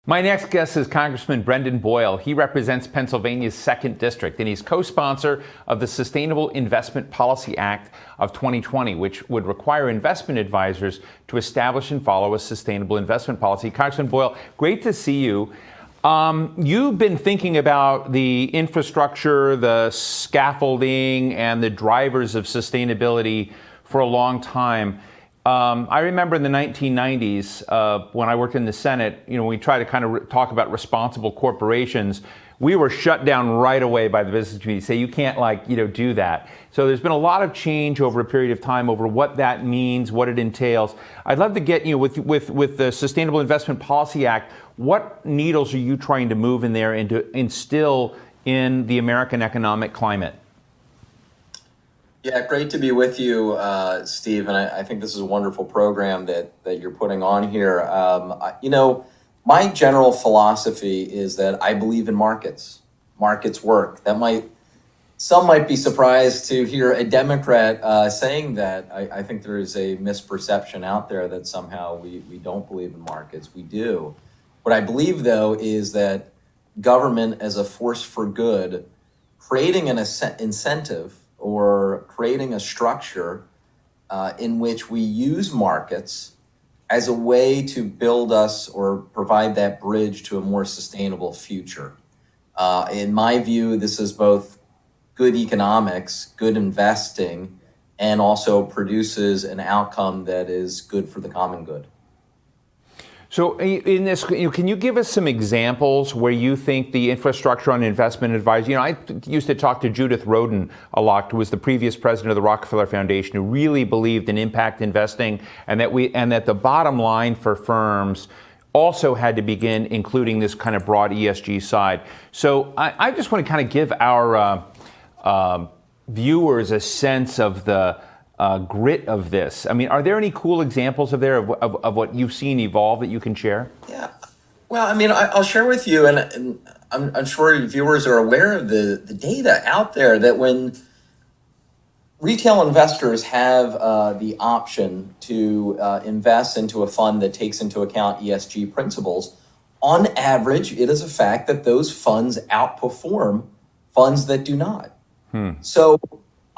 My next guest is Congressman Brendan Boyle. He represents Pennsylvania's 2nd District, and he's co-sponsor of the Sustainable Investment Policy Act of 2020, which would require investment advisors to establish and follow a sustainable investment policy. Congressman Boyle, great to see you. You've been thinking about the infrastructure, the scaffolding, and the drivers of sustainability for a long time. I remember in the 1990s, when I worked in the Senate, we tried to kind of talk about responsible corporations. We were shut down right away by the business community, say you can't do that. So there's been a lot of change over a period of time over what that means, what it entails. I'd love to get with the Sustainable Investment Policy Act, what needles are you trying to move in there and to instill in the American economic climate? Yeah, great to be with you, Steve. And I think this is a wonderful program that you're putting on here. My general philosophy is that I believe in markets. Markets work. Some might be surprised to hear a Democrat saying that. I think there is a misperception out there that somehow we don't believe in markets. We do. What I believe, though, is that government as a force for good, creating an incentive or creating a structure in which we use markets as a way to build us or provide that bridge to a more sustainable future. In my view, this is both good economics, good investing, and also produces an outcome that is good for the common good. So in this, can you give us some examples where you think the infrastructure on investment advisory, I used to talk to Judith Rodin a lot, who was the previous president of the Rockefeller Foundation, who really believed in impact investing and that the bottom line for firms also had to begin including this kind of broad ESG side. So I just want to kind of give our viewers a sense of the grit of this. I mean, are there any cool examples of what you've seen evolve that you can share? Yeah, well, I mean, I'll share with you, and I'm sure viewers are aware of the data out there that when retail investors have the option to invest into a fund that takes into account ESG principles, on average, it is a fact that those funds outperform funds that do not. So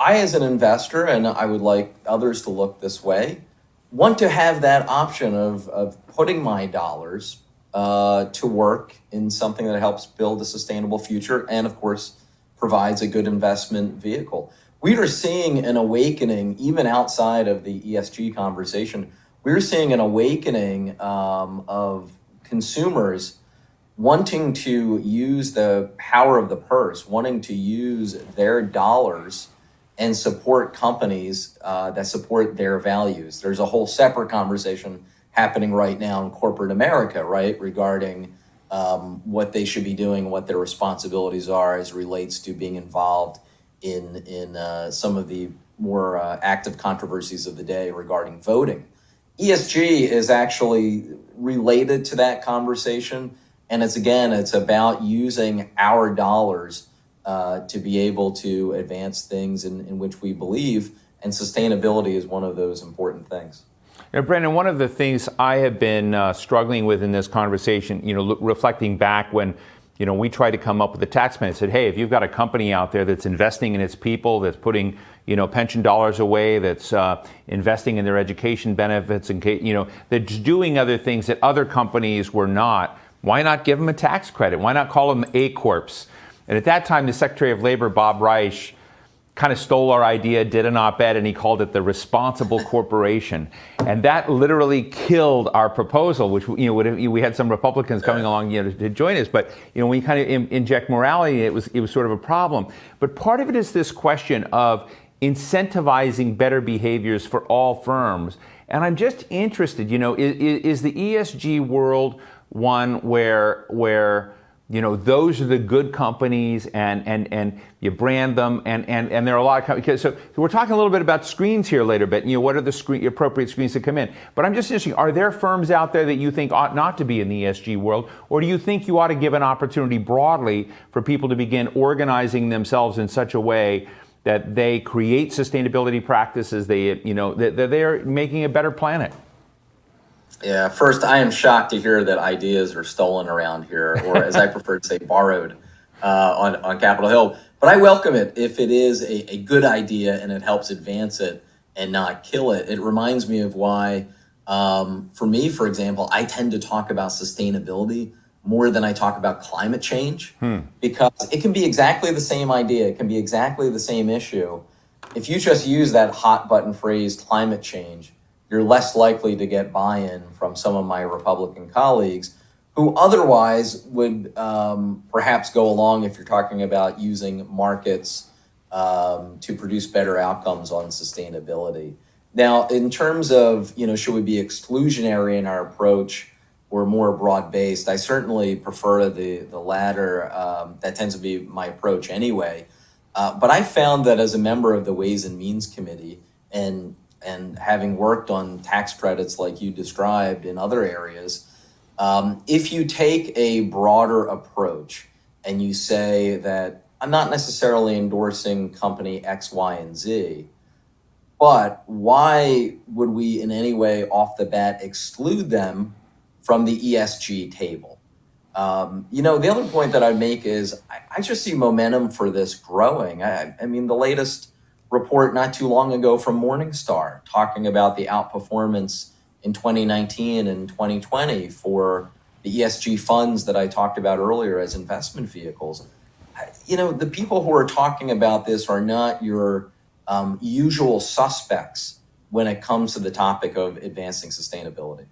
I, as an investor, and I would like others to look this way, want to have that option of putting my dollars to work in something that helps build a sustainable future and, of course, provides a good investment vehicle. We are seeing an awakening, even outside of the ESG conversation, we're seeing an awakening of consumers wanting to use the power of the purse, wanting to use their dollars and support companies that support their values. There's a whole separate conversation happening right now in corporate America, right, regarding what they should be doing, what their responsibilities are as relates to being involved in some of the more active controversies of the day regarding voting. ESG is actually related to that conversation, and it's about using our dollars to be able to advance things in which we believe, and sustainability is one of those important things. Now, Brendan, one of the things I have been struggling with in this conversation, reflecting back when, we tried to come up with a tax plan, said, hey, if you've got a company out there that's investing in its people, that's putting, pension dollars away, that's investing in their education benefits, and that's doing other things that other companies were not, why not give them a tax credit? Why not call them A Corps? And at that time, the Secretary of Labor, Bob Reich, kind of stole our idea, did an op-ed, and he called it the responsible corporation. And that literally killed our proposal, which, we had some Republicans coming along, to join us. But, when we kind of inject morality, it was sort of a problem. But part of it is this question of incentivizing better behaviors for all firms. And I'm just interested, is the ESG world one where those are the good companies and you brand them and there are a lot of companies. So we're talking a little bit about screens here later, but what are the appropriate screens to come in? But I'm just interested, are there firms out there that you think ought not to be in the ESG world, or do you think you ought to give an opportunity broadly for people to begin organizing themselves in such a way that they create sustainability practices, that they're making a better planet? Yeah, first, I am shocked to hear that ideas are stolen around here, or as I prefer to say, borrowed on Capitol Hill. But I welcome it if it is a good idea and it helps advance it and not kill it. It reminds me of why, for me, for example, I tend to talk about sustainability more than I talk about climate change, because it can be exactly the same idea, it can be exactly the same issue. If you just use that hot button phrase, climate change, you're less likely to get buy-in from some of my Republican colleagues who otherwise would perhaps go along if you're talking about using markets to produce better outcomes on sustainability. Now, in terms of, should we be exclusionary in our approach or more broad-based, I certainly prefer the latter. That tends to be my approach anyway. But I found that as a member of the Ways and Means Committee and having worked on tax credits like you described in other areas, if you take a broader approach and you say that I'm not necessarily endorsing company X, Y, and Z, but why would we in any way off the bat exclude them from the ESG table? The other point that I'd make is I just see momentum for this growing. I mean, the latest report not too long ago from Morningstar talking about the outperformance in 2019 and 2020 for the ESG funds that I talked about earlier as investment vehicles. The people who are talking about this are not your usual suspects when it comes to the topic of advancing sustainability.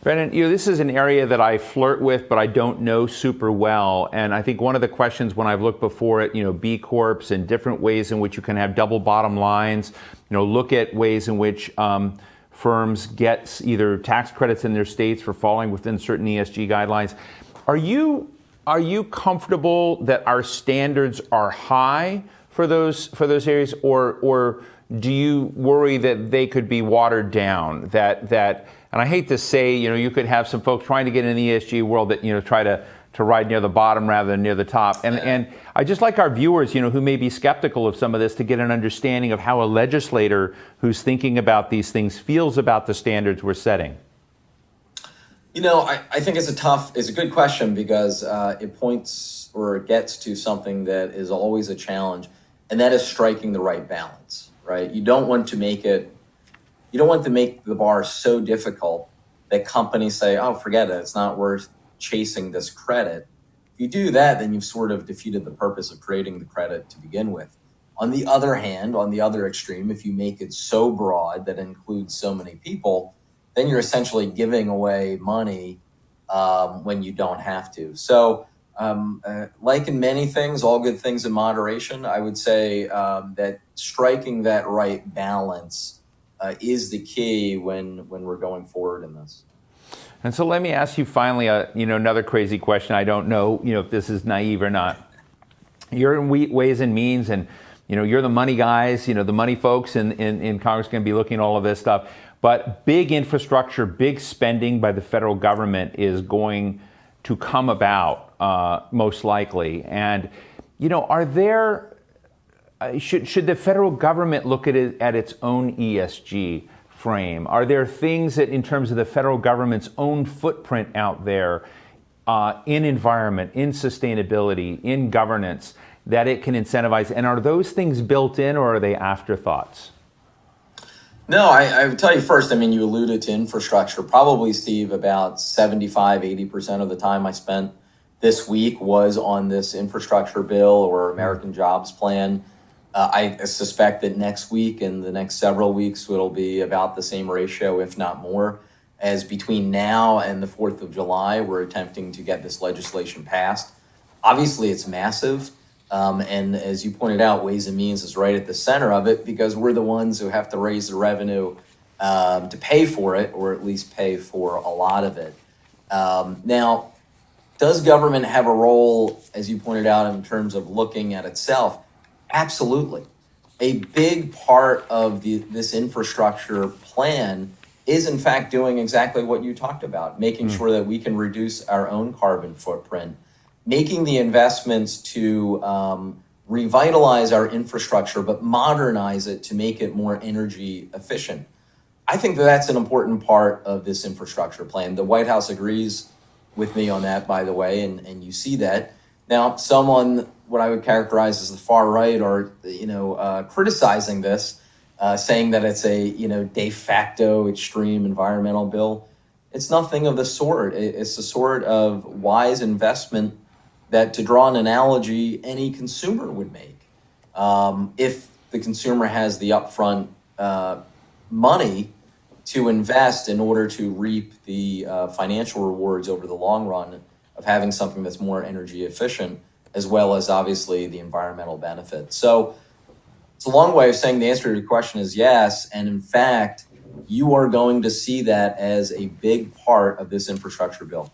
Brendan, this is an area that I flirt with, but I don't know super well. And I think one of the questions when I've looked before at, B Corps and different ways in which you can have double bottom lines, look at ways in which firms get either tax credits in their states for falling within certain ESG guidelines. Are you comfortable that our standards are high for those areas, or do you worry that they could be watered down? And I hate to say, you could have some folks trying to get in the ESG world that, try to ride near the bottom rather than near the top. And I just like our viewers, who may be skeptical of some of this to get an understanding of how a legislator who's thinking about these things feels about the standards we're setting. I think it's a good question because it points or it gets to something that is always a challenge, and that is striking the right balance, right? You don't want to make the bar so difficult that companies say, oh, forget it, it's not worth chasing this credit. If you do that, then you've sort of defeated the purpose of creating the credit to begin with. On the other hand, on the other extreme, if you make it so broad that it includes so many people, then you're essentially giving away money when you don't have to. So like in many things, all good things in moderation, I would say that striking that right balance is the key when we're going forward in this. And so let me ask you finally, another crazy question. I don't know, if this is naive or not. You're in Ways and Means, and you're the money guys, the money folks in Congress going to be looking at all of this stuff. But big infrastructure, big spending by the federal government is going to come about most likely. And are there should the federal government look at it at its own ESG frame? Are there things that, in terms of the federal government's own footprint out there in environment, in sustainability, in governance, that it can incentivize? And are those things built in, or are they afterthoughts? No, I would tell you first, you alluded to infrastructure. Probably, Steve, about 75-80% of the time I spent this week was on this infrastructure bill or American Jobs Plan. I suspect that next week and the next several weeks it'll be about the same ratio, if not more, as between now and the 4th of July, we're attempting to get this legislation passed. Obviously, it's massive. And as you pointed out, Ways and Means is right at the center of it because we're the ones who have to raise the revenue to pay for it, or at least pay for a lot of it. Now, does government have a role, as you pointed out, in terms of looking at itself? Absolutely. A big part of this infrastructure plan is, in fact, doing exactly what you talked about, making sure that we can reduce our own carbon footprint, making the investments to revitalize our infrastructure, but modernize it to make it more energy efficient. I think that that's an important part of this infrastructure plan. The White House agrees with me on that, by the way, and you see that. Now, some on what I would characterize as the far right are, criticizing this, saying that it's a, de facto extreme environmental bill. It's nothing of the sort. It's the sort of wise investment that, to draw an analogy, any consumer would make. If the consumer has the upfront money to invest in order to reap the financial rewards over the long run of having something that's more energy efficient, as well as obviously the environmental benefits. So it's a long way of saying the answer to your question is yes. And in fact, you are going to see that as a big part of this infrastructure bill.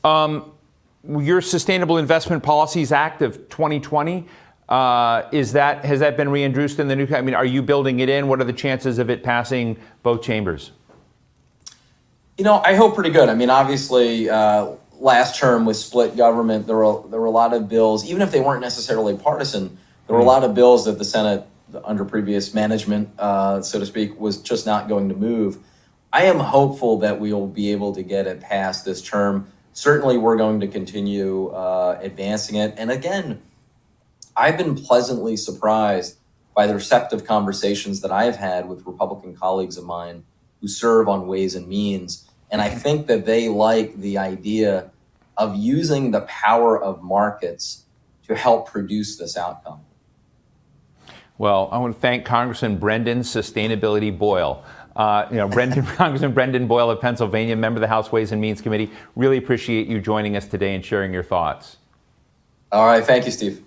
Your Sustainable Investment Policies Act of 2020, has that been reintroduced in the new? I mean, are you building it in? What are the chances of it passing both chambers? I hope pretty good. I mean, obviously, last term with split government, there were a lot of bills, even if they weren't necessarily partisan. There were a lot of bills that the Senate, under previous management, so to speak, was just not going to move. I am hopeful that we will be able to get it passed this term. Certainly, we're going to continue advancing it. And again, I've been pleasantly surprised by the receptive conversations that I've had with Republican colleagues of mine who serve on Ways and Means. And I think that they like the idea of using the power of markets to help produce this outcome. Well, I want to thank Congressman Brendan Sustainability Boyle. Congressman Brendan Boyle of Pennsylvania, member of the House Ways and Means Committee. Really appreciate you joining us today and sharing your thoughts. All right. Thank you, Steve.